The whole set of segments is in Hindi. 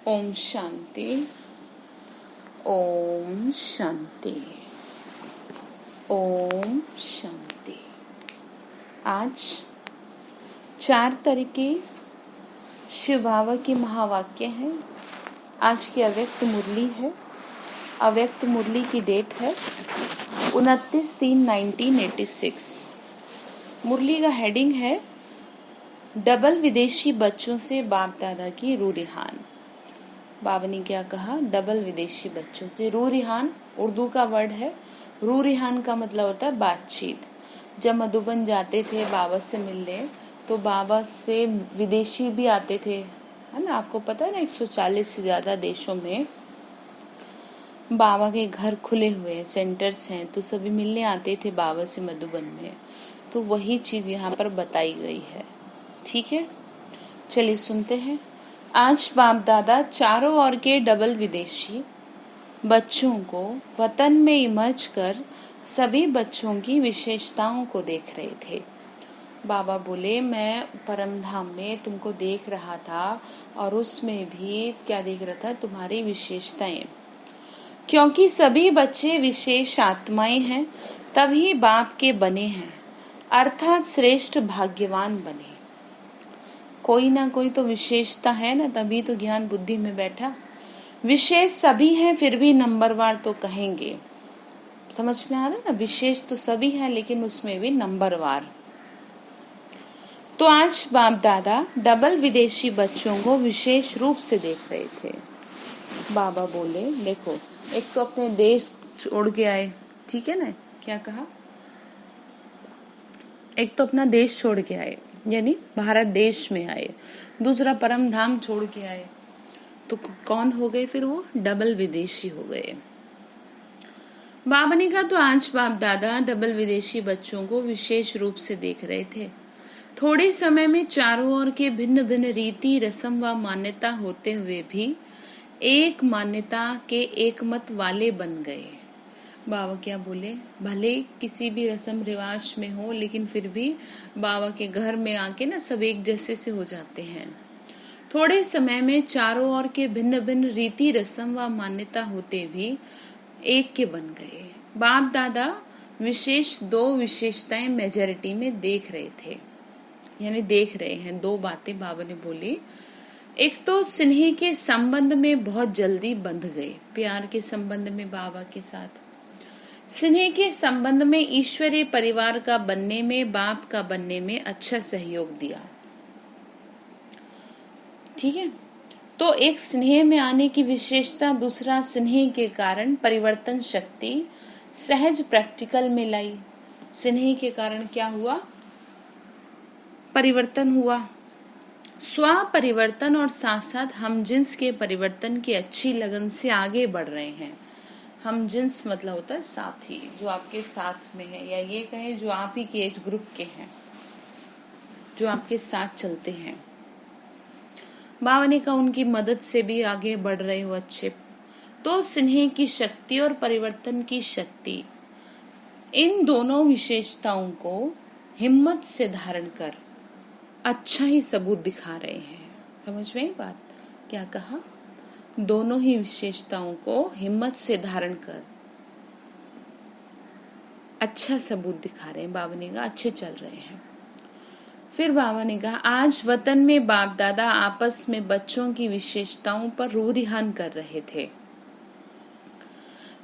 ओम शांति। ओम शांति। ओम शांति। आज 4 तरीके शिव बाबा के महावाक्य हैं। आज की अव्यक्त मुरली है। अव्यक्त मुरली की डेट है 29/3/1986। मुरली का हेडिंग है डबल विदेशी बच्चों से बाप दादा की रू रिहान। बाबा ने क्या कहा? डबल विदेशी बच्चों से। रू रिहान उर्दू का वर्ड है। रू रिहान का मतलब होता है बातचीत। जब मधुबन जाते थे बाबा से मिलने तो बाबा से विदेशी भी आते थे, है ना। आपको पता है ना 140 से ज्यादा देशों में बाबा के घर खुले हुए हैं, सेंटर्स हैं, तो सभी मिलने आते थे बाबा से मधुबन में। तो वही चीज यहाँ पर बताई गई है। ठीक है, चलिए सुनते हैं। आज बाप दादा चारों ओर के डबल विदेशी बच्चों को वतन में इमर्ज कर सभी बच्चों की विशेषताओं को देख रहे थे। बाबा बोले, मैं परम धाम में तुमको देख रहा था और उसमें भी क्या देख रहा था? तुम्हारी विशेषताएं। क्योंकि सभी बच्चे विशेष आत्माएं हैं, तभी बाप के बने हैं, अर्थात श्रेष्ठ भाग्यवान बने। कोई ना कोई तो विशेषता है ना, तभी तो ज्ञान बुद्धि में बैठा। विशेष सभी हैं, फिर भी नंबरवार तो कहेंगे। समझ में आ रहा है ना? विशेष तो सभी हैं, लेकिन उसमें भी नंबरवार। तो आज बाप दादा डबल विदेशी बच्चों को विशेष रूप से देख रहे थे। बाबा बोले, देखो, एक तो अपने देश छोड़ के आए, ठीक है ना? क्या कहा? एक तो अपना देश छोड़ के आए, यानी भारत देश में आए। दूसरा परम धाम छोड़ के आए। तो कौन हो गए फिर? वो डबल विदेशी हो गए। बाबा ने कहा, तो आज बाप दादा डबल विदेशी बच्चों को विशेष रूप से देख रहे थे। थोड़े समय में चारों ओर के भिन्न भिन्न रीति रस्म व मान्यता होते हुए भी एक मान्यता के एक मत वाले बन गए। बाबा क्या बोले? भले किसी भी रस्म रिवाज में हो, लेकिन फिर भी बाबा के घर में आके ना सब एक जैसे से हो जाते हैं। थोड़े समय में चारों ओर के भिन्न भिन्न रीति रस्म व मान्यता होते भी एक के बन गए। बाप दादा विशेष 2 विशेषताएं मेजॉरिटी में देख रहे थे, यानी देख रहे हैं। 2 बातें बाबा ने बोली। एक तो स्नेह के संबंध में बहुत जल्दी बंध गए, प्यार के संबंध में बाबा के साथ। स्नेह के संबंध में ईश्वरीय परिवार का बनने में, बाप का बनने में अच्छा सहयोग दिया। ठीक है, तो एक स्नेह में आने की विशेषता, दूसरा स्नेह के कारण परिवर्तन शक्ति सहज प्रैक्टिकल में लाई। स्नेह के कारण क्या हुआ? परिवर्तन हुआ। स्व परिवर्तन और साथ साथ हम जिन्स के परिवर्तन की अच्छी लगन से आगे बढ़ रहे हैं। हम जिन्स मतलब होता है साथी, जो आपके साथ में है, या ये कहें जो आप ही के एज ग्रुप के हैं, जो आपके साथ चलते हैं। बाबा ने कहा उनकी मदद से भी आगे बढ़ रहे हो अच्छे। तो स्नेह की शक्ति और परिवर्तन की शक्ति, इन दोनों विशेषताओं को हिम्मत से धारण कर अच्छा ही सबूत दिखा रहे हैं। समझ में आई बात? क्या कहा? दोनों ही विशेषताओं को हिम्मत से धारण कर अच्छा सबूत दिखा रहे हैं। बाबा ने कहा अच्छे चल रहे हैं। फिर बाबा ने कहा, आज वतन में बाप दादा आपस में बच्चों की विशेषताओं पर रू रिहान कर रहे थे।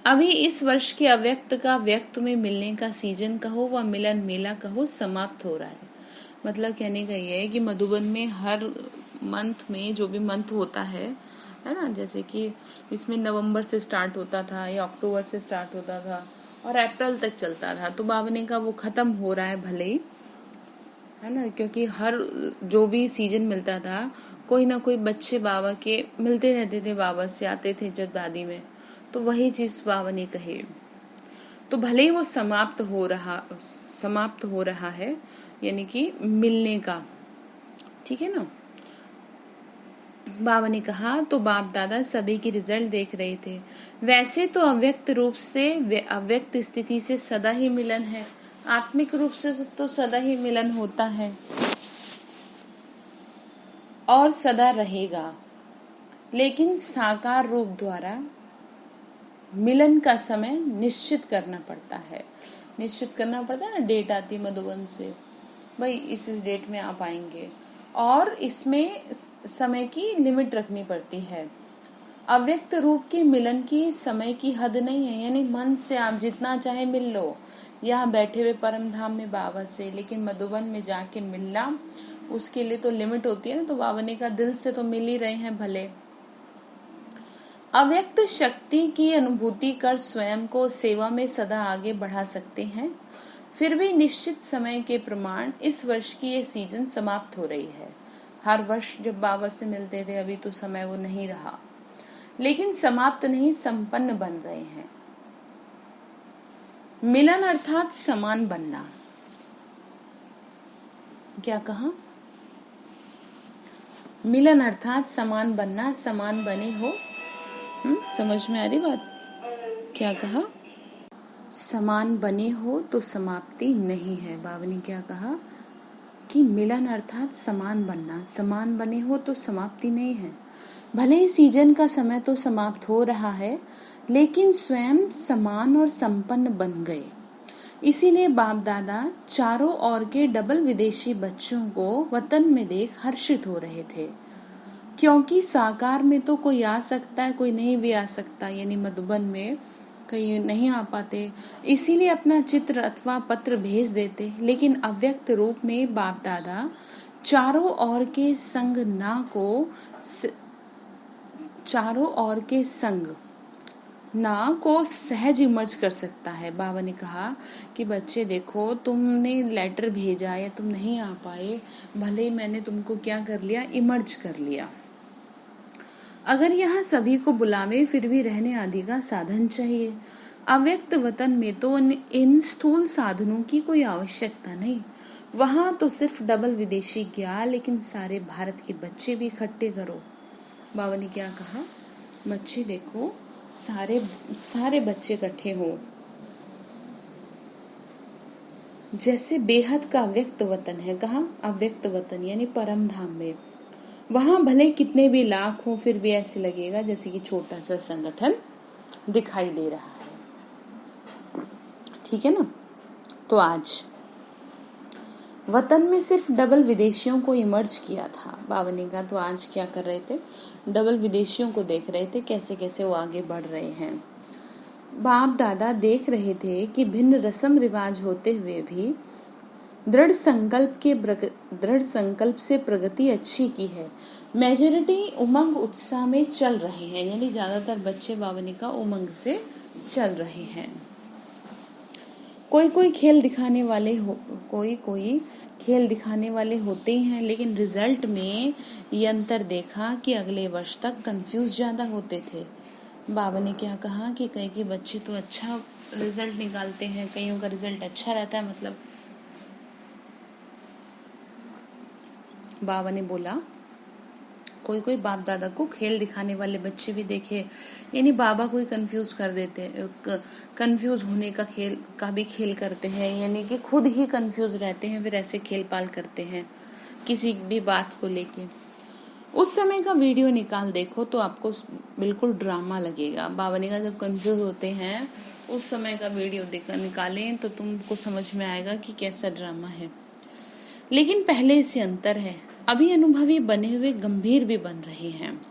अभी इस वर्ष के अव्यक्त का व्यक्त में मिलने का सीजन कहो व मिलन मेला कहो समाप्त हो रहा है। मतलब कहने का ये है कि मधुबन में हर मंथ में जो भी मंथ होता है ना, जैसे कि इसमें नवंबर से स्टार्ट होता था या अक्टूबर से स्टार्ट होता था और अप्रैल तक चलता था। तो बाबा ने कहा वो खत्म हो रहा है, भले ही, है ना, क्योंकि हर जो भी सीजन मिलता था कोई ना कोई बच्चे बाबा के मिलते रहते थे, बाबा से आते थे जब दादी में। तो वही चीज बाबा ने कही। तो भले ही वो समाप्त हो रहा है, यानी कि मिलने का। ठीक है ना? बाबा ने कहा, तो बाप दादा सभी की रिजल्ट देख रहे थे। वैसे तो अव्यक्त रूप से अव्यक्त स्थिति से सदा ही मिलन है, आत्मिक रूप से तो सदा ही मिलन होता है और सदा रहेगा। लेकिन साकार रूप द्वारा मिलन का समय निश्चित करना पड़ता है। निश्चित करना पड़ता है ना, डेट आती है मधुबन से, भाई इस डेट में आप आएंगे, और इसमें समय की लिमिट रखनी पड़ती है। अव्यक्त रूप के मिलन की समय की हद नहीं है, यानी मन से आप जितना चाहे मिल लो, यहाँ बैठे हुए परम धाम में बाबा से, लेकिन मधुबन में जाके मिलना उसके लिए तो लिमिट होती है ना। तो बाबा ने कहा दिल से तो मिल ही रहे हैं भले। अव्यक्त शक्ति की अनुभूति कर स्वयं को सेवा में सदा आगे बढ़ा सकते हैं। फिर भी निश्चित समय के प्रमाण इस वर्ष की ये सीजन समाप्त हो रही है। हर वर्ष जब बाबा से मिलते थे, अभी तो समय वो नहीं रहा, लेकिन समाप्त नहीं, संपन्न बन रहे हैं। मिलन अर्थात समान बनना। क्या कहा? मिलन अर्थात समान बनना, समान बने हो। समझ में आ रही बात? क्या कहा? समान बने हो तो समाप्ति नहीं है। बाबा ने क्या कहा कि मिलन अर्थात समान बनना, समान बने हो तो समाप्ति नहीं है। भले ही सीजन का समय तो समाप्त हो रहा है, लेकिन स्वयं समान और संपन्न बन गए। इसीलिए बाप दादा चारों ओर के डबल विदेशी बच्चों को वतन में देख हर्षित हो रहे थे, क्योंकि साकार में तो कोई आ सकता है, कोई नहीं भी आ सकता, यानी मधुबन में कहीं नहीं आ पाते, इसीलिए अपना चित्र अथवा पत्र भेज देते। लेकिन अव्यक्त रूप में बाप दादा चारों ओर के संग ना को सहज इमर्ज कर सकता है। बाबा ने कहा कि बच्चे देखो, तुमने लेटर भेजा या तुम नहीं आ पाए, भले ही मैंने तुमको क्या कर लिया, इमर्ज कर लिया। अगर यहाँ सभी को बुलावे, फिर भी रहने आदि का साधन चाहिए। अव्यक्त वतन में तो इन स्थूल साधनों की कोई आवश्यकता नहीं। वहाँ तो सिर्फ डबल विदेशी क्या, लेकिन सारे भारत के बच्चे भी इकट्ठे करो। बाबा ने क्या कहा? बच्चे देखो, सारे बच्चे इकट्ठे हो, जैसे बेहद का अव्यक्त वतन है। कहाँ? अव्यक्त वतन यानी परम धाम में। वहां भले कितने भी लाख हो, फिर भी ऐसे लगेगा जैसे कि छोटा सा संगठन दिखाई दे रहा है। ठीक है ना? तो आज वतन में सिर्फ डबल विदेशियों को इमर्ज किया था। बाबा ने कहा तो आज क्या कर रहे थे? डबल विदेशियों को देख रहे थे, कैसे कैसे वो आगे बढ़ रहे हैं। बाप दादा देख रहे थे कि भिन्न रस्म रिवाज होते हुए भी दृढ़ संकल्प से प्रगति अच्छी की है। मेजॉरिटी उमंग उत्साह में चल रहे हैं, यानी ज्यादातर बच्चे बाबा ने कहा उमंग से चल रहे हैं। कोई खेल दिखाने वाले होते ही हैं, लेकिन रिजल्ट में ये अंतर देखा कि अगले वर्ष तक कंफ्यूज ज्यादा होते थे। बाबा ने क्या कहा कि कई के बच्चे तो अच्छा रिजल्ट निकालते हैं, कईयों का रिजल्ट अच्छा रहता है। मतलब बाबा ने बोला कोई बाप दादा को खेल दिखाने वाले बच्चे भी देखे, यानी बाबा कोई कंफ्यूज कर देते, कंफ्यूज होने का भी खेल करते हैं, यानी कि खुद ही कंफ्यूज रहते हैं, फिर ऐसे खेल पाल करते हैं किसी भी बात को लेके। उस समय का वीडियो निकाल देखो तो आपको बिल्कुल ड्रामा लगेगा। बाबा ने कहा जब कंफ्यूज होते हैं उस समय का वीडियो निकालें तो तुमको समझ में आएगा कि कैसा ड्रामा है। लेकिन पहले से अंतर है, अभी अनुभवी बने हुए गंभीर भी बन रहे हैं।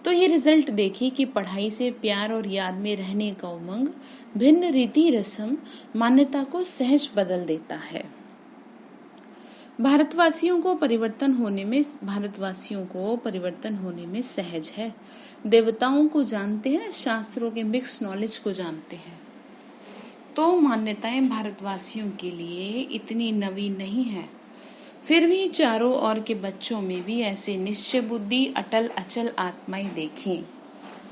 तो ये रिजल्ट देखिए कि पढ़ाई से प्यार और याद में रहने का उमंग भिन्न रीति रस्म मान्यता को सहज बदल देता है। भारतवासियों को परिवर्तन होने में सहज है। देवताओं को जानते हैं, शास्त्रों के मिक्स नॉलेज को जानते हैं। तो मान्यताएं भारतवासियों के लिए इतनी नवीन नहीं है। फिर भी चारों ओर के बच्चों में भी ऐसे निश्चय बुद्धि, अटल अचल आत्माएं देखी।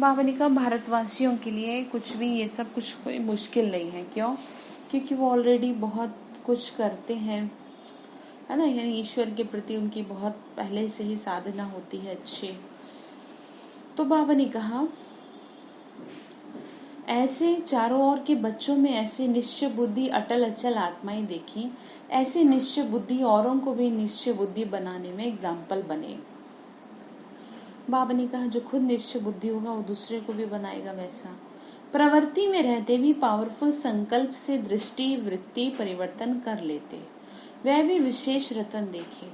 बाबा ने कहा भारतवासियों के लिए कुछ भी ये सब कुछ कोई मुश्किल नहीं है। क्यों? क्योंकि वो ऑलरेडी बहुत कुछ करते हैं, है ना, यानी ईश्वर के प्रति उनकी बहुत पहले से ही साधना होती है अच्छे। तो बाबा ने कहा ऐसे चारों ओर के बच्चों में ऐसे निश्चय बुद्धि, अटल अचल आत्माएं देखी। ऐसे निश्चय बुद्धि औरों को भी निश्चय बुद्धि बनाने में एग्जाम्पल बने। बाबा ने कहा जो खुद निश्चय बुद्धि होगा वो दूसरे को भी बनाएगा वैसा। प्रवृत्ति में रहते भी पावरफुल संकल्प से दृष्टि वृत्ति परिवर्तन कर लेते, वह भी विशेष रतन देखे।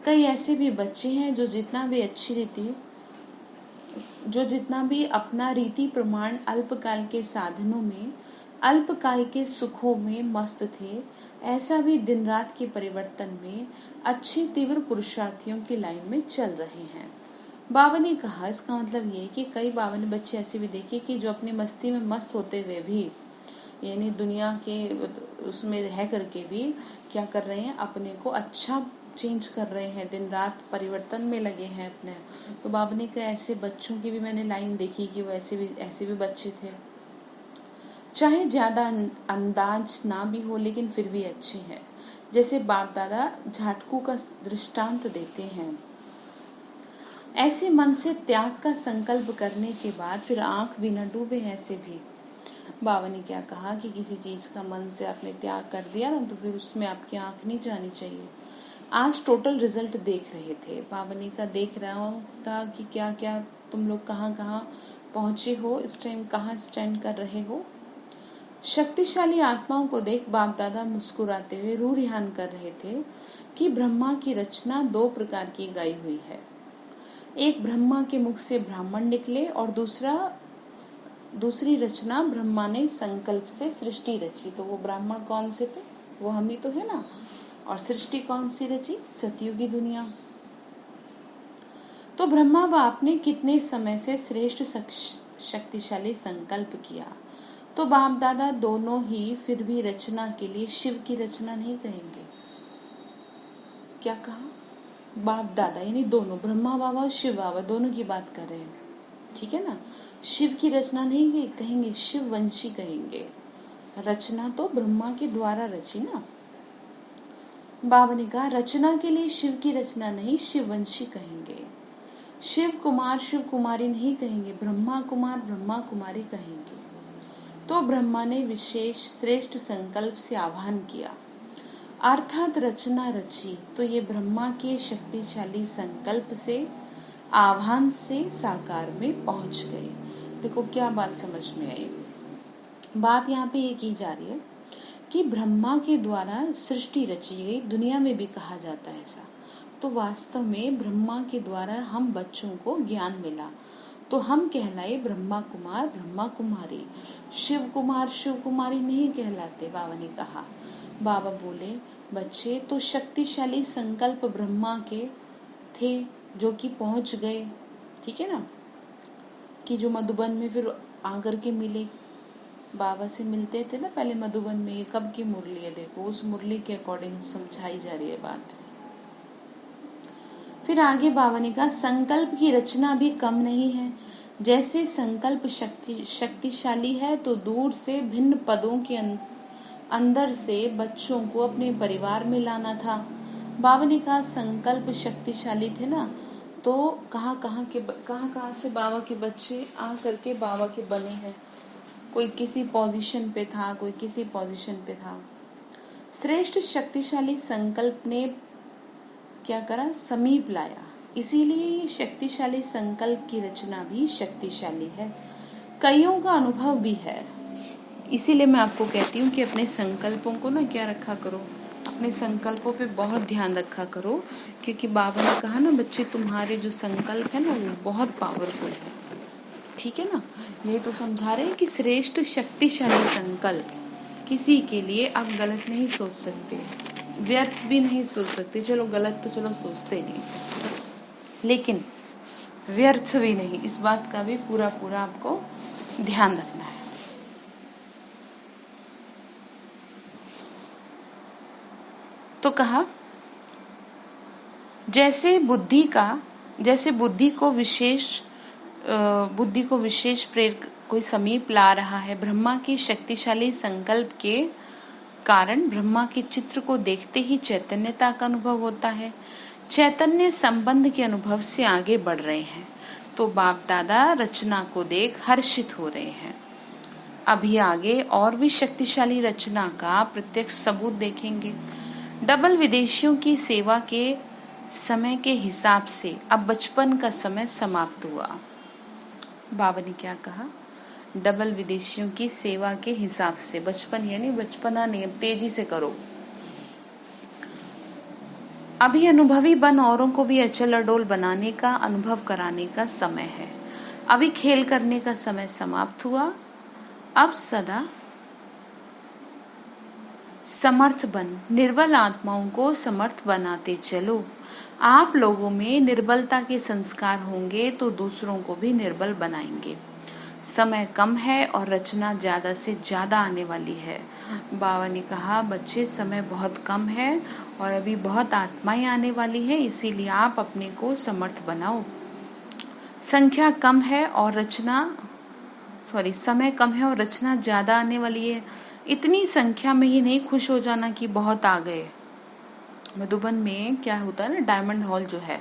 कई ऐसे भी बच्चे हैं जो जितना भी अपना रीति प्रमाण अल्पकाल के साधनों में, अल्पकाल के सुखों में मस्त थे, ऐसा भी दिन रात के परिवर्तन में अच्छे तीव्र पुरुषार्थियों की लाइन में चल रहे हैं। बाबा ने कहा इसका मतलब ये कि कई बाबा ने बच्चे ऐसे भी देखे कि जो अपनी मस्ती में मस्त होते हुए भी, यानी दुनिया के उसमें रह करके भी क्या कर रहे हैं, अपने को अच्छा चेंज कर रहे हैं, दिन रात परिवर्तन में लगे हैं अपने। तो बाबा ने कहा ऐसे बच्चों की भी मैंने लाइन देखी कि वो ऐसे भी बच्चे थे, चाहे ज्यादा अंदाज ना भी हो लेकिन फिर भी अच्छे हैं। जैसे बाप दादा झाटकू का दृष्टांत देते हैं, ऐसे मन से त्याग का संकल्प करने के बाद फिर आंख भी न डूबे। ऐसे भी बाबा ने क्या कहा कि किसी चीज का मन से आपने त्याग कर दिया ना, तो फिर उसमें आपकी आंख नहीं जानी चाहिए। आज टोटल रिजल्ट देख रहे थे, बाबा ने का देख रहा था कि क्या क्या तुम लोग कहाँ कहाँ पहुंचे हो, इस टाइम कहाँ स्टैंड कर रहे हो। शक्तिशाली आत्माओं को देख बाप दादा मुस्कुराते हुए रूह रिहान कर रहे थे कि ब्रह्मा की रचना 2 प्रकार की गाई हुई है। एक ब्रह्मा के मुख से ब्राह्मण निकले और दूसरी रचना ब्रह्मा ने संकल्प से सृष्टि रची। तो वो ब्राह्मण कौन से थे, वो हम ही तो है ना। और सृष्टि कौन सी रची, सतयुगी दुनिया। तो ब्रह्मा बाप ने कितने समय से श्रेष्ठ शक्तिशाली संकल्प किया। तो बाप दादा दोनों ही फिर भी रचना के लिए शिव की रचना नहीं कहेंगे। क्या कहा, बाप दादा यानी दोनों, ब्रह्मा बाबा और शिव बाबा दोनों की बात कर रहे हैं, ठीक है ना। शिव की रचना नहीं कहेंगे, शिव वंशी कहेंगे। रचना तो ब्रह्मा के द्वारा रची ना। बाबा ने कहा रचना के लिए शिव की रचना नहीं, शिव वंशी कहेंगे। शिव कुमार शिव कुमारी नहीं कहेंगे, ब्रह्मा कुमार ब्रह्मा कुमारी कहेंगे। तो ब्रह्मा ने विशेष श्रेष्ठ संकल्प से आह्वान किया, अर्थात रचना रची। तो ये ब्रह्मा के शक्तिशाली संकल्प से आह्वान से साकार में पहुंच गए। देखो क्या बात समझ में आई। बात यहाँ पे ये की जा रही है कि ब्रह्मा के द्वारा सृष्टि रची गई, दुनिया में भी कहा जाता है ऐसा। तो वास्तव में ब्रह्मा के द्वारा हम बच्चों को ज्ञान मिला, तो हम कहलाए ब्रह्मा कुमार ब्रह्मा कुमारी। शिव कुमार शिव कुमारी नहीं कहलाते। बाबा ने कहा, बाबा बोले बच्चे तो शक्तिशाली संकल्प ब्रह्मा के थे जो कि पहुंच गए, ठीक है ना, कि जो मधुबन में फिर आकर के मिले, बाबा से मिलते थे ना पहले मधुबन में। ये कब की मुरली है, देखो उस मुरली के अकॉर्डिंग समझाई जा रही है बात। फिर आगे बाबा ने कहा संकल्प की रचना भी कम नहीं है। जैसे संकल्प शक्तिशाली है तो दूर से भिन्न पदों के अंदर से बच्चों को अपने परिवार में लाना था। बाबा ने कहा संकल्प शक्तिशाली थे ना, तो कहाँ से बाबा के बच्चे आ करके बाबा के बने हैं। कोई किसी पोजीशन पे था, कोई किसी पोजीशन पे था। श्रेष्ठ शक्तिशाली संकल्प ने क्या करा, समीप लाया। इसीलिए ये शक्तिशाली संकल्प की रचना भी शक्तिशाली है, कईयों का अनुभव भी है। इसीलिए मैं आपको कहती हूँ कि अपने संकल्पों को ना क्या रखा करो, अपने संकल्पों पे बहुत ध्यान रखा करो, क्योंकि बाबा ने कहा ना बच्चे तुम्हारे जो संकल्प है ना वो बहुत पावरफुल है, ठीक है ना। ये तो समझा रहे हैं कि श्रेष्ठ शक्तिशाली संकल्प किसी के लिए आप गलत नहीं सोच सकते, व्यर्थ भी नहीं सोच सकते। चलो गलत तो चलो सोचते नहीं, लेकिन व्यर्थ भी नहीं, इस बात का भी पूरा आपको ध्यान रखना है। तो कहा जैसे बुद्धि को विशेष प्रेरक कोई समीप ला रहा है, ब्रह्मा के शक्तिशाली संकल्प के कारण ब्रह्मा के चित्र को देखते ही चैतन्यता का अनुभव होता है। चैतन्य संबंध के अनुभव से आगे बढ़ रहे हैं। तो बाप दादा रचना को देख हर्षित हो रहे हैं। अभी आगे और भी शक्तिशाली रचना का प्रत्यक्ष सबूत देखेंगे। डबल विदेशियों की सेवा के समय के हिसाब से अब बचपन का समय समाप्त हुआ। बाबा ने क्या कहा? डबल विदेशियों की सेवा के हिसाब से, बचपन यानी बचपना नहीं, अब तेजी से करो। अभी अनुभवी बन औरों को भी अचल अडोल बनाने का, अनुभव कराने का समय है। अभी खेल करने का समय समाप्त हुआ। अब सदा समर्थ बन, निर्बल आत्माओं को समर्थ बनाते चलो। आप लोगों में निर्बलता के संस्कार होंगे तो दूसरों को भी निर्बल बनाएंगे। समय कम है और रचना ज्यादा से ज्यादा आने वाली है। बाबा ने कहा, बच्चे समय बहुत कम है और अभी बहुत आत्माएं आने वाली है, इसीलिए आप अपने को समर्थ बनाओ। संख्या कम है और समय कम है और रचना ज्यादा आने वाली है। इतनी संख्या में ही नहीं खुश हो जाना कि बहुत आ गए। मधुबन में क्या होता है ना, डायमंड हॉल जो है,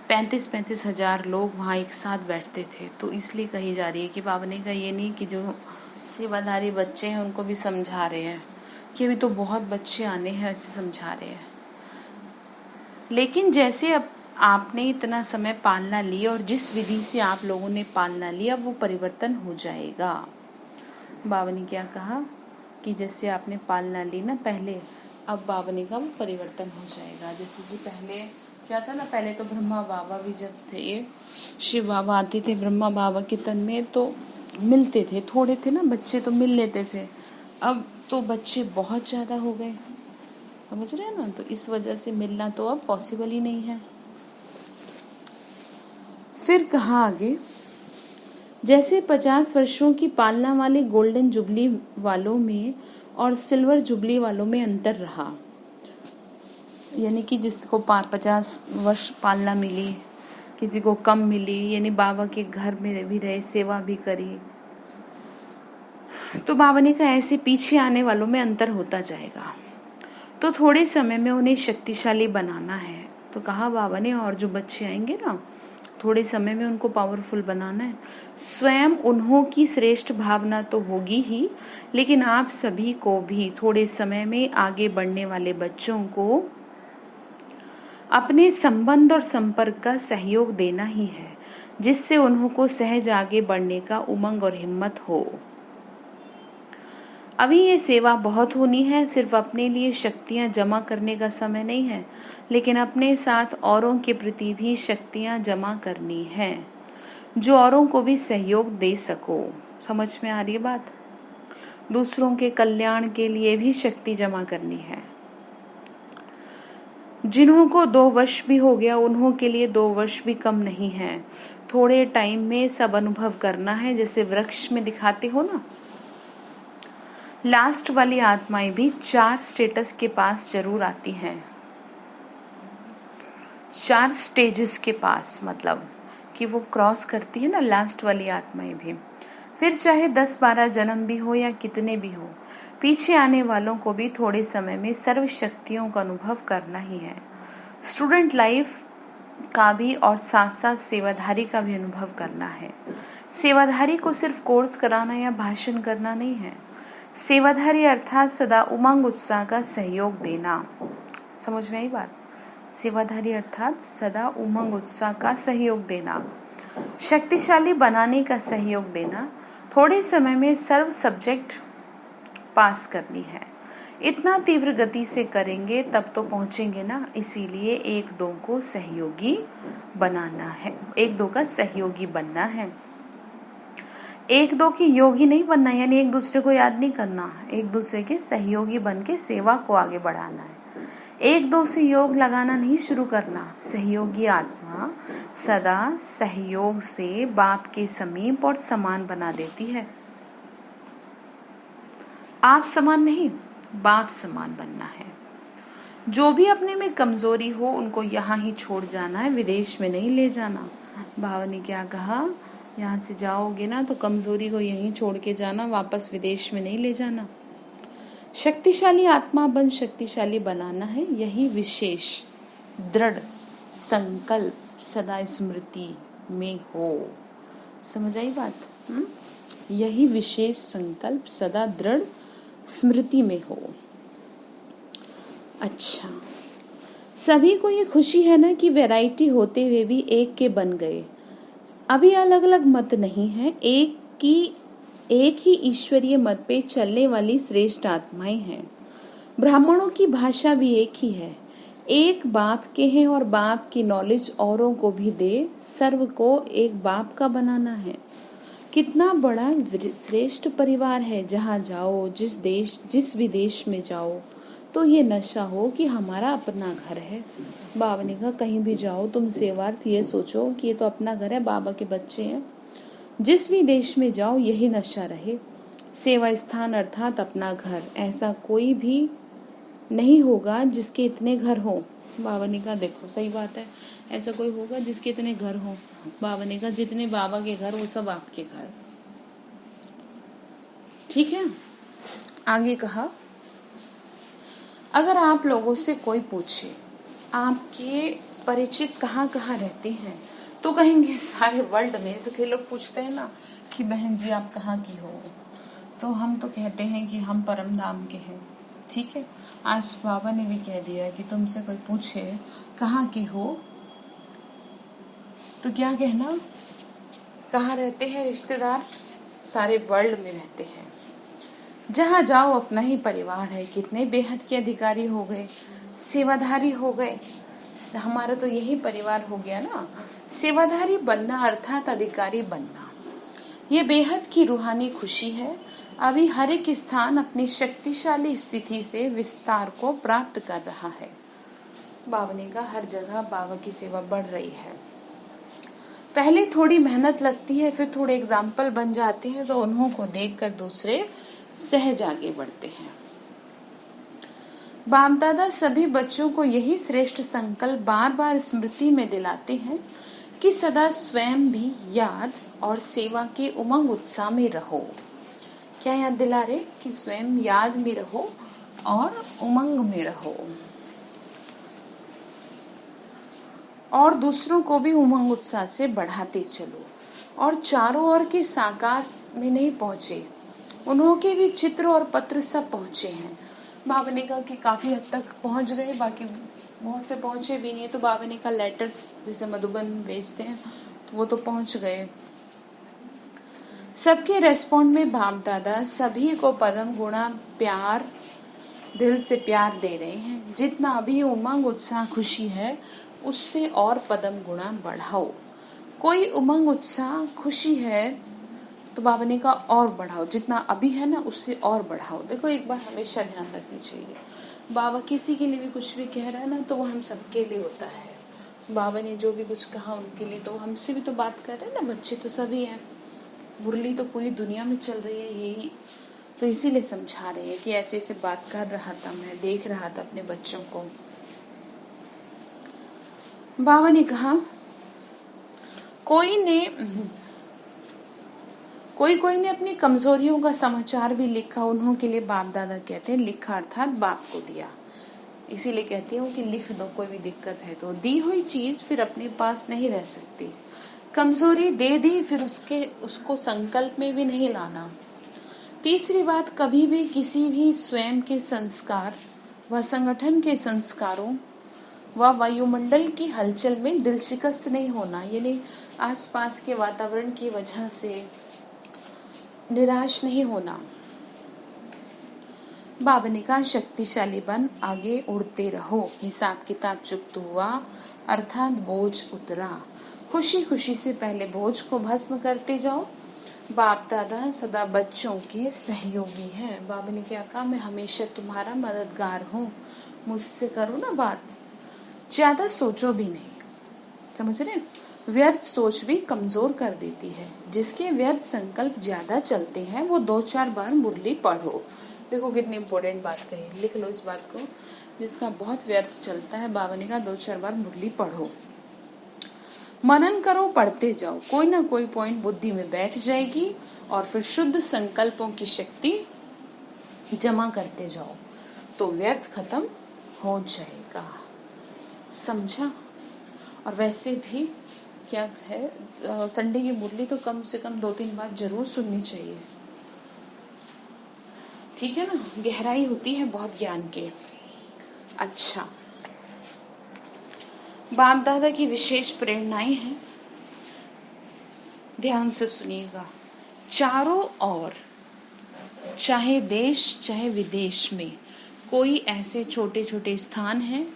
35-35 हजार लोग वहाँ एक साथ बैठते थे, तो इसलिए कही जा रही है कि बाबा ने कहा ये नहीं कि जो सेवाधारी बच्चे हैं उनको भी समझा रहे हैं कि अभी तो बहुत बच्चे आने हैं, ऐसे समझा रहे हैं। लेकिन जैसे अब आपने इतना समय पालना ली और जिस विधि से आप लोगों ने पालना लिया वो परिवर्तन हो जाएगा। बाबा ने क्या कहा कि जैसे आपने पालना ली ना पहले, अब बाबा ने कहा वो परिवर्तन हो जाएगा। जैसे कि पहले क्या था ना, पहले तो ब्रह्मा बाबा भी जब थे, शिव बाबा आते थे ब्रह्मा बाबा के तन में तो मिलते थे, थोड़े थे ना बच्चे तो मिल लेते थे। अब तो बच्चे बहुत ज़्यादा हो गए, समझ रहे हैं ना, तो इस वजह से मिलना तो अब पॉसिबल ही नहीं है। फिर कहा आगे, जैसे 50 वर्षों की पालना वाले गोल्डन जुबली वालों में और सिल्वर जुबली वालों में अंतर रहा, यानी कि जिसको 50 वर्ष पालना मिली, किसी को कम मिली, यानी बाबा के घर में भी रहे, सेवा भी करी, तो बाबा ने कहा ऐसे पीछे आने वालों में अंतर होता जाएगा, तो थोड़े समय में उन्हें शक्तिशाली बनाना है। तो कहा बाबा ने, और जो बच्चे आएंगे ना, थोड़े समय में उनको पावरफुल बनाना है। स्वयं उन्हों की श्रेष्ठ भावना तो होगी ही, लेकिन आप सभी को भी थोड़े समय में आगे बढ़ने वाले बच्चों को अपने संबंध और संपर्क का सहयोग देना ही है, जिससे उन्हों को सहज आगे बढ़ने का उमंग और हिम्मत हो। अभी ये सेवा बहुत होनी है, सिर्फ अपने लिए शक्तियां जमा करने का समय नहीं है, लेकिन अपने साथ औरों के प्रति भी शक्तियां जमा करनी है, जो औरों को भी सहयोग दे सको। समझ में आ रही है बात? दूसरों के कल्याण के लिए भी शक्ति जमा करनी है। जिन्हों को 2 वर्ष भी हो गया, उन्हों के लिए 2 वर्ष भी कम नहीं है। थोड़े टाइम में सब अनुभव करना है, जैसे वृक्ष में दिखाते हो ना। लास्ट वाली आत्माएं भी 4 स्टेटस के पास जरूर आती हैं, 4 स्टेजेस के पास, मतलब कि वो क्रॉस करती है ना लास्ट वाली आत्माएं भी। फिर चाहे 10-12 जन्म भी हो या कितने भी हो, पीछे आने वालों को भी थोड़े समय में सर्व शक्तियों का अनुभव करना ही है। स्टूडेंट लाइफ का भी और साथ साथ सेवाधारी का भी अनुभव करना है। सेवाधारी को सिर्फ कोर्स कराना या भाषण करना नहीं है। सेवाधारी अर्थात सदा उमंग उत्साह का सहयोग देना। समझ में आई बात? सेवाधारी अर्थात सदा उमंग उत्साह का सहयोग देना, शक्तिशाली बनाने का सहयोग देना, थोड़े समय में सर्व सब्जेक्ट पास करनी है। इतना तीव्र गति से करेंगे तब तो पहुंचेंगे ना, इसीलिए 1-2 को सहयोगी बनाना है, 1-2 का सहयोगी बनना है। 1-2 की योगी नहीं बनना, यानी एक दूसरे को याद नहीं करना, एक दूसरे के सहयोगी बन के सेवा को आगे बढ़ाना है। 1-2 से योग लगाना नहीं शुरू करना। सहयोगी आत्मा सदा सहयोग से बाप के समीप और समान बना देती है। आप समान नहीं, बाप समान बनना है। जो भी अपने में कमजोरी हो उनको यहाँ ही छोड़ जाना है, विदेश में नहीं ले जाना। बाबा ने क्या कहा, यहाँ से जाओगे ना तो कमजोरी को यहीं छोड़ के जाना, वापस विदेश में नहीं ले जाना। शक्तिशाली आत्मा बन शक्तिशाली बनाना है, यही विशेष दृढ़ संकल्प सदा स्मृति में हो। समझ आई बात? यही विशेष संकल्प सदा दृढ़ स्मृति में हो। अच्छा, सभी को ये खुशी है ना कि वैरायटी होते हुए भी एक के बन गए। अभी अलग अलग मत नहीं है, एक ही ईश्वरीय मत पे चलने वाली श्रेष्ठ आत्माएं हैं। ब्राह्मणों की भाषा भी एक ही है, एक बाप के हैं और बाप की नॉलेज औरों को भी दे, सर्व को एक बाप का बनाना है। कितना बड़ा श्रेष्ठ परिवार है। जहाँ जाओ, जिस भी देश में जाओ, तो ये नशा हो कि हमारा अपना घर है। बाबा ने कहा कहीं भी जाओ तुम सेवार्थ ये सोचो कि ये तो अपना घर है, बाबा के बच्चे हैं। जिस भी देश में जाओ यही नशा रहे, सेवा स्थान अर्थात अपना घर। ऐसा कोई भी नहीं होगा जिसके इतने घर हो। बाबा ने कहा देखो सही बात है, ऐसा कोई होगा जिसके इतने घर हो? बाबा ने कहा जितने बाबा के घर वो सब आपके घर। ठीक है। आगे कहा, अगर आप लोगों से कोई पूछे आपके परिचित कहाँ कहाँ रहते हैं, तो कहेंगे सारे वर्ल्ड में। जैसे लोग पूछते हैं ना कि बहन जी आप कहाँ की हो, तो हम तो कहते हैं कि हम परम धाम के हैं। ठीक है। आज बाबा ने भी कह दिया कि तुमसे कोई पूछे कहाँ की हो, तो क्या कहना, कहाँ रहते हैं रिश्तेदार? सारे वर्ल्ड में रहते हैं। जहाँ जाओ अपना ही परिवार है। कितने बेहद के अधिकारी हो गए, सेवाधारी हो गए। हमारा तो यही परिवार हो गया ना। सेवाधारी बनना अर्थात अधिकारी बनना, ये बेहद की रूहानी खुशी है। अभी हर एक स्थान अपनी शक्तिशाली स्थिति से विस्तार को प्राप्त कर रहा है। बाबा ने कहा हर जगह बाबा की सेवा बढ़ रही है। पहले थोड़ी मेहनत लगती है, फिर थोड़े एग्जाम्पल बन जाते हैं, तो उन्हों को देखकर दूसरे सहज आगे बढ़ते हैं। बाप दादा सभी बच्चों को यही श्रेष्ठ संकल्प बार बार स्मृति में दिलाते हैं कि सदा स्वयं भी याद और सेवा के उमंग उत्साह में रहो। क्या याद दिला रहे कि स्वयं याद में रहो और उमंग में रहो, और दूसरों को भी उमंग उत्साह से बढ़ाते चलो। और चारों ओर के साकार में नहीं पहुंचे, उन्होंने भी चित्र और पत्र सब पहुंचे हैं। बाबा ने कहा कि काफी हद तक पहुंच गए, बाकी बहुत से पहुंचे भी नहीं। तो बाबा ने कहा लेटर्स जैसे मधुबन भेजते हैं तो वो तो पहुंच गए। सबके रेस्पॉन्ड में बाप दादा सभी को पदम गुणा प्यार, दिल से प्यार दे रहे हैं। जितना अभी उमंग उत्साह खुशी है उससे और पदम गुणा बढ़ाओ। कोई उमंग उत्साह खुशी है तो बाबा ने कहा और बढ़ाओ, जितना अभी है ना उससे और बढ़ाओ। देखो एक बार हमेशा ध्यान रखनी चाहिए, बाबा किसी के लिए भी कुछ भी कह रहा है ना तो वो हम सबके लिए होता है। बाबा ने जो भी कुछ कहा उनके लिए, तो हमसे भी तो बात कर रहे हैं ना, बच्चे तो सभी हैं, मुरली तो पूरी दुनिया में चल रही है यही, तो इसीलिए समझा रहे हैं कि ऐसे ऐसे बात कर रहा था, मैं देख रहा था अपने बच्चों को। बाबा ने कहा कोई ने अपनी कमजोरियों का समाचार भी लिखा। उन्हों के लिए बाप दादा कहते हैं लिखा अर्थात बाप को दिया। इसीलिए कहती हूँ कि लिख दो, कोई भी दिक्कत है तो। दी हुई चीज फिर अपने पास नहीं रह सकती। कमजोरी दे दी फिर उसको संकल्प में भी नहीं लाना। तीसरी बात, कभी भी किसी भी स्वयं के संस्कार व संगठन के संस्कारों व वायुमंडल की हलचल में दिल शिकस्त नहीं होना, यानी आसपास के वातावरण की वजह से निराश नहीं होना। बाबा ने कहा शक्तिशाली बन आगे उड़ते रहो। हिसाब किताब चुकता हुआ अर्थात बोझ उतरा। खुशी खुशी से पहले बोझ को भस्म करते जाओ। बाप दादा सदा बच्चों के सहयोगी हैं। बाबा ने क्या कहा, मैं हमेशा तुम्हारा मददगार हूँ, मुझसे करो ना बात, ज्यादा सोचो भी नहीं। समझ रहे? व्यर्थ सोच भी कमजोर कर देती है। जिसके व्यर्थ संकल्प ज्यादा चलते हैं वो 2-4 बार मुरली पढ़ो। देखो कितनी इम्पोर्टेंट बात कही, लिख लो इस बात को। जिसका बहुत व्यर्थ चलता है, बाबा ने कहा 2-4 बार मुरली पढ़ो, मनन करो, पढ़ते जाओ, कोई ना कोई पॉइंट बुद्धि में बैठ जाएगी और फिर शुद्ध संकल्पों की शक्ति जमा करते जाओ तो व्यर्थ खत्म हो जाएगा। समझा? और वैसे भी क्या है, संडे की मुरली तो कम से कम 2-3 बार जरूर सुननी चाहिए। ठीक है ना, गहराई होती है बहुत ज्ञान के। अच्छा, बाप दादा की विशेष प्रेरणाएं हैं, ध्यान से सुनिएगा। चारों ओर, चाहे देश चाहे विदेश में, कोई ऐसे छोटे छोटे स्थान हैं,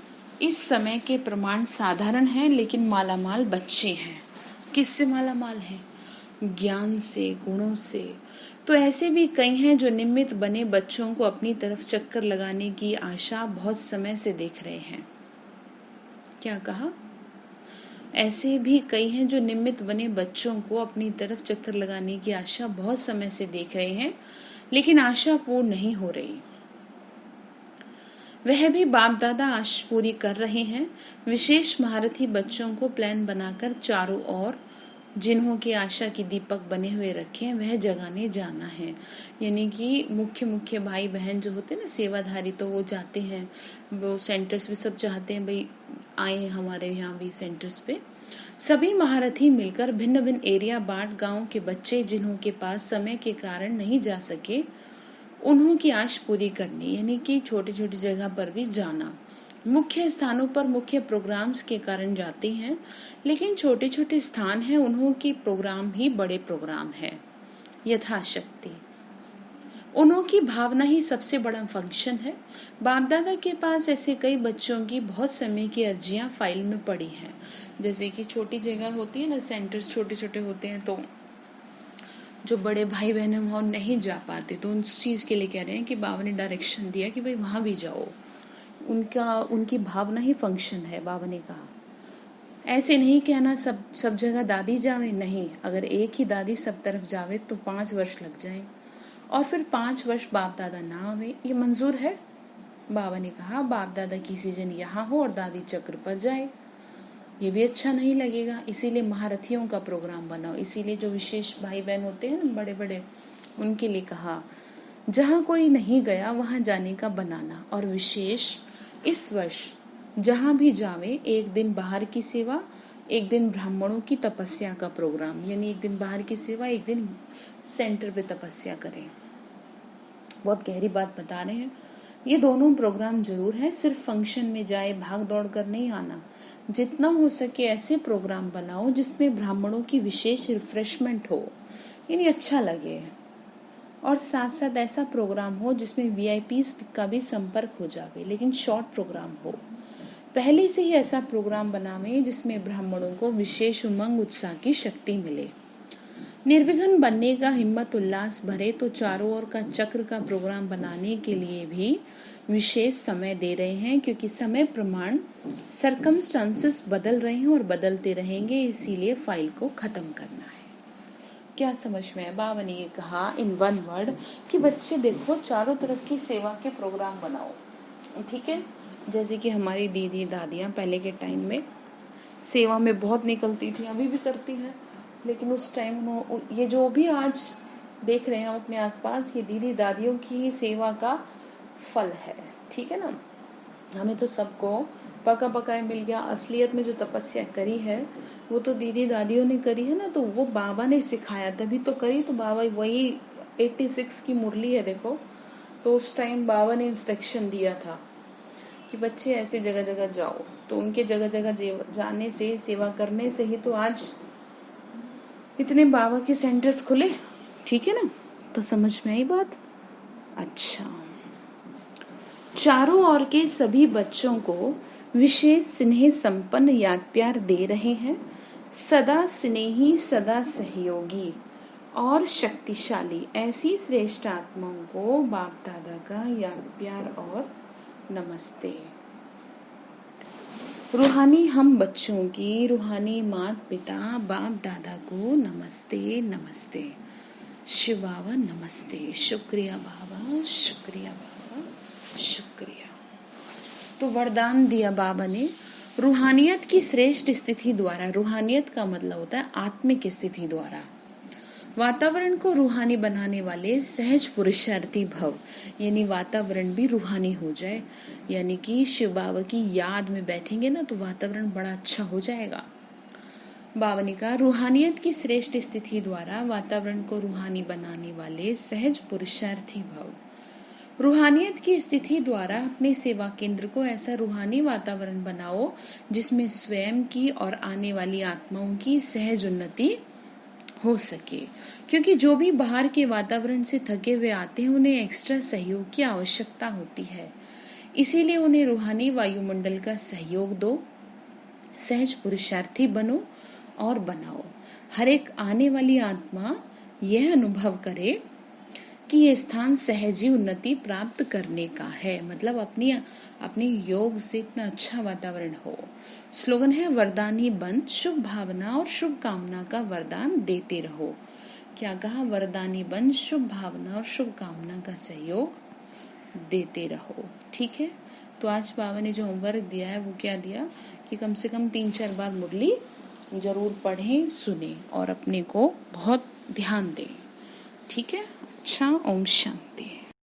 इस समय के प्रमाण साधारण हैं लेकिन मालामाल बच्चे हैं। किससे मालामाल हैं? ज्ञान से, गुणों से। तो ऐसे भी कई हैं जो निमित्त बने बच्चों को अपनी तरफ चक्कर लगाने की आशा बहुत समय से देख रहे हैं। क्या कहा? ऐसे भी कई हैं जो निमित्त बने बच्चों को अपनी तरफ चक्कर लगाने की आशा बहुत समय से देख रहे हैं, लेकिन आशा पूर्ण नहीं हो रही। वह भी बाप दादा आशा पूरी कर रहे हैं। विशेष महारथी बच्चों को प्लान बनाकर चारों ओर जिन्हों की आशा की दीपक बने हुए रखे हैं, वह जगाने जाना है। यानी कि मुख्य भाई बहन जो होते हैं ना, सेवाधारी, तो वो जाते हैं, वो सेंटर्स भी सब चाहते हैं भाई आए हमारे यहाँ भी सेंटर्स पे। सभी महारथी मिलकर भिन्न भिन्न एरिया बांट गांव के बच्चे जिन्हों के पास समय के कारण नहीं जा सके, उन्हों की आश पूरी करनी। यानी कि छोटी छोटी जगह पर भी जाना। मुख्य स्थानों पर मुख्य प्रोग्राम्स के कारण जाते हैं, लेकिन छोटे छोटे स्थान हैं, उन्हों की प्रोग्राम ही बड़े प्रोग्राम है। यथाशक्ति उन्हों की भावना ही सबसे बड़ा फंक्शन है। बाप दादा के पास ऐसे कई बच्चों की बहुत समय की अर्जियां फाइल में पड़ी हैं। जैसे कि छोटी जगह होती है ना, सेंटर्स छोटे छोटे होते हैं, तो जो बड़े भाई बहन हैं वहाँ नहीं जा पाते, तो उस चीज़ के लिए कह रहे हैं कि बाबा ने डायरेक्शन दिया कि भाई वहाँ भी जाओ। उनकी भावना ही फंक्शन है। बाबा ने कहा ऐसे नहीं कहना सब जगह दादी जावे, नहीं। अगर एक ही दादी सब तरफ जावे तो 5 वर्ष लग जाए और फिर 5 वर्ष बाप दादा ना आवे, ये मंजूर है? बाबा ने कहा बाप दादा की सीजन यहाँ हो और दादी चक्र पर जाए, ये भी अच्छा नहीं लगेगा। इसीलिए महारथियों का प्रोग्राम बनाओ। इसीलिए जो विशेष भाई बहन होते हैं ना, बड़े बड़े, उनके लिए कहा जहाँ कोई नहीं गया वहाँ जाने का बनाना। और विशेष इस वर्ष जहाँ भी जावे, एक दिन बाहर की सेवा, एक दिन ब्राह्मणों की तपस्या का प्रोग्राम। यानी एक दिन बाहर की सेवा, एक दिन सेंटर पे तपस्या करें। बहुत गहरी बात बता रहे हैं। ये दोनों प्रोग्राम जरूर है, सिर्फ फंक्शन में जाए भाग दौड़ कर नहीं आना। जितना हो सके ऐसे प्रोग्राम बनाओ जिसमें ब्राह्मणों की विशेष रिफ्रेशमेंट हो, यानी अच्छा लगे, और साथ साथ ऐसा प्रोग्राम हो जिसमें वीआईपीज का भी संपर्क हो जावे, लेकिन शॉर्ट प्रोग्राम हो। पहले से ही ऐसा प्रोग्राम बनावे जिसमें ब्राह्मणों को विशेष उमंग उत्साह की शक्ति मिले। निर्विघ्न बनने का हिम्मत उल्लास भरे, तो चारों ओर का चक्र का प्रोग्राम बनाने के लिए भी विशेष समय दे रहे हैं, क्योंकि समय प्रमाण सरकमस्टांसेस बदल रहे हैं और बदलते रहेंगे, इसीलिए फाइल को खत्म करना है। क्या समझ में है? बाबा ने ये कहा इन वन वर्ड कि बच्चे देखो चारों तरफ की सेवा के प्रोग्राम बनाओ, ठीक है। जैसे कि हमारी दीदी दादियाँ पहले के टाइम में सेवा में बहुत निकलती थी, अभी भी करती हैं, लेकिन उस टाइम ये जो भी आज देख रहे हैं हम अपने आसपास, ये दीदी दादियों की सेवा का फल है, ठीक है ना। हमें तो सबको पका पकाए मिल गया। असलियत में जो तपस्या करी है वो तो दीदी दादियों ने करी है ना, तो वो बाबा ने सिखाया तभी तो करी। तो बाबा वही 86 की मुरली है देखो, तो उस टाइम बाबा ने इंस्ट्रक्शन दिया था कि बच्चे ऐसे जगह जगह जाओ, तो उनके जगह जगह जाने से, सेवा करने से ही तो आज इतने बाबा के सेंटर्स खुले, ठीक है ना। तो समझ में आई बात? अच्छा, चारों ओर के सभी बच्चों को विशेष स्नेह संपन्न याद प्यार दे रहे हैं। सदा स्नेही, सदा सहयोगी और शक्तिशाली ऐसी श्रेष्ठ आत्माओं को बाप दादा का याद प्यार और नमस्ते। रूहानी हम बच्चों की, रूहानी माता पिता बाप दादा को नमस्ते नमस्ते। शिव बाबा नमस्ते। शुक्रिया बाबा, शुक्रिया बाबा, शुक्रिया। तो वरदान दिया बाबा ने रूहानियत की श्रेष्ठ स्थिति द्वारा। रूहानियत का मतलब होता है आत्मिक स्थिति द्वारा वातावरण को रूहानी बनाने वाले सहज पुरुषार्थी भव, यानी वातावरण भी रूहानी हो जाए। यानी कि शिव बाबा की याद में बैठेंगे ना तो वातावरण बड़ा अच्छा हो जाएगा। बाबा ने कहा रूहानियत की श्रेष्ठ स्थिति द्वारा वातावरण को रूहानी बनाने वाले सहज पुरुषार्थी भव। रूहानियत की स्थिति द्वारा अपने सेवा केंद्र को ऐसा रूहानी वातावरण बनाओ जिसमें स्वयं की और आने वाली आत्माओं की सहज उन्नति हो सके, क्योंकि जो भी बाहर के वातावरण से थके हुए आते हैं उन्हें एक्स्ट्रा सहयोग की आवश्यकता होती है। इसीलिए उन्हें रूहानी वायुमंडल का सहयोग दो, सहज पुरुषार्थी बनो और बनाओ। हर एक आने वाली आत्मा यह अनुभव करे कि ये स्थान सहज ही उन्नति प्राप्त करने का है, मतलब अपनी योग से इतना अच्छा वातावरण हो। स्लोगन है वरदान ही बन, शुभ भावना और शुभ कामना का वरदान देते रहो। क्या कहा? वरदान ही बन, शुभ भावना और शुभ कामना का सहयोग देते रहो। ठीक है, तो आज बाबा ने जो होमवर्क दिया है वो क्या दिया कि कम से कम 3-4 बार मुरली जरूर पढ़ें, सुने और अपने को बहुत ध्यान दें। ठीक है, अच्छा, ओम शांति।